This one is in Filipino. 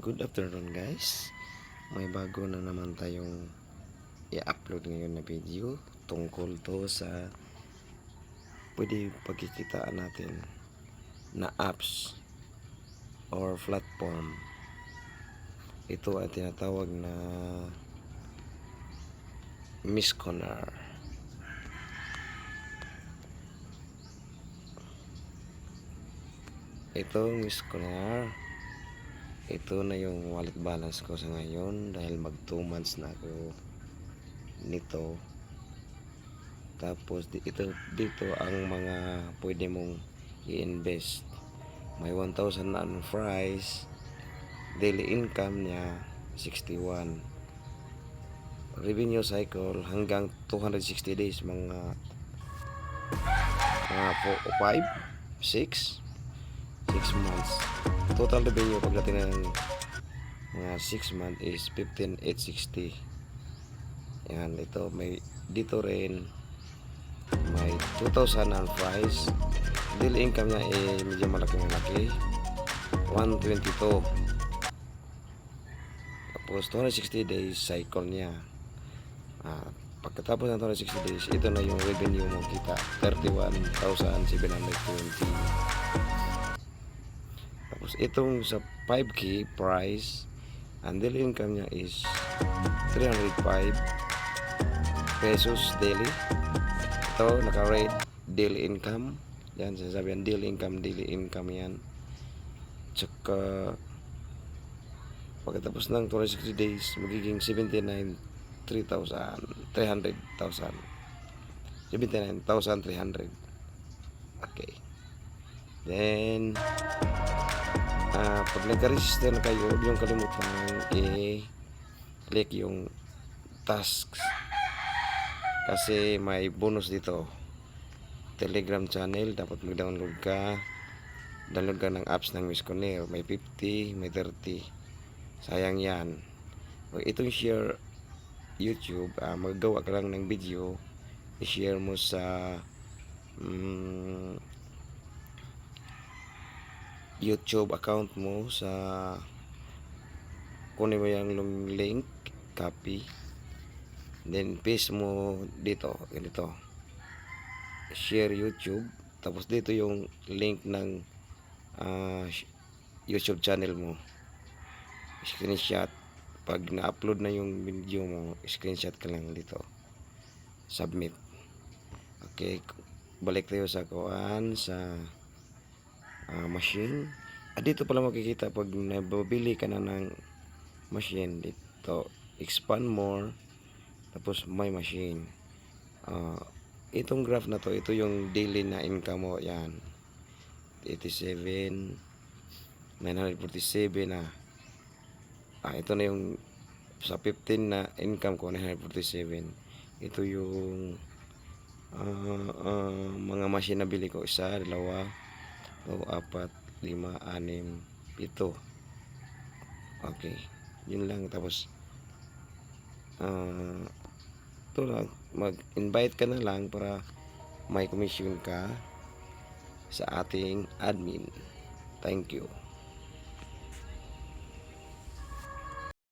Good afternoon guys. May bago na naman tayong i-upload ngayon na video tungkol to sa pwede pagkikitaan natin na apps or platform. Ito ay tinatawag na Misconar. Ito Misconar. Ito na yung wallet balance ko sa ngayon dahil mag 2 months na ako nito. Tapos dito ang mga pwede mong i-invest. May 1,000 na price. Daily income niya 61. Revenue cycle hanggang 260 days, mga 5, 6 months. Total revenue pagdating ng mga 6 months is 15,860. Yan, ito may dito rin may 2,000 ang price. Daily income niya medyo malaki 122. Tapos 260 days cycle niya. Pagkatapos ng 260 days, ito na yung revenue mo kita, 31,720. Tapos itong sa 5K price, ang daily income niya is 305 pesos daily. Ito naka-rate daily income. Yan, sasabihan daily income yan. Tsaka pagkatapos ng 260 days, magiging 79,300. Okay. Then pag nagka-register na kayo, huwag yung kalimutan i-click yung tasks kasi may bonus dito. Telegram channel, dapat mag-download ka. Download ka ng apps ng Misconar. May 50, may 30. Sayang yan. Itong share YouTube, maggawa ka lang ng video, i-share mo sa YouTube account mo, sa kunin mo yung link, copy, then paste mo dito, ganito, share YouTube, tapos dito yung link ng YouTube channel mo, screenshot. Pag na-upload na yung video mo, screenshot ka lang dito, submit. Okay, balik tayo sa machine. Dito pala makikita pag nabili ka na ng machine, dito expand more, tapos my machine. Itong graph na to, ito yung daily na income mo. Yan, 87, 947 na. Ito na yung sa 15 na income ko, 947. Ito yung mga machine na bili ko, 1, 2, 4, 5, 6, 7. Okay, yun lang. Tapos ito lang, mag-invite ka na lang para may commission ka sa ating admin. Thank you.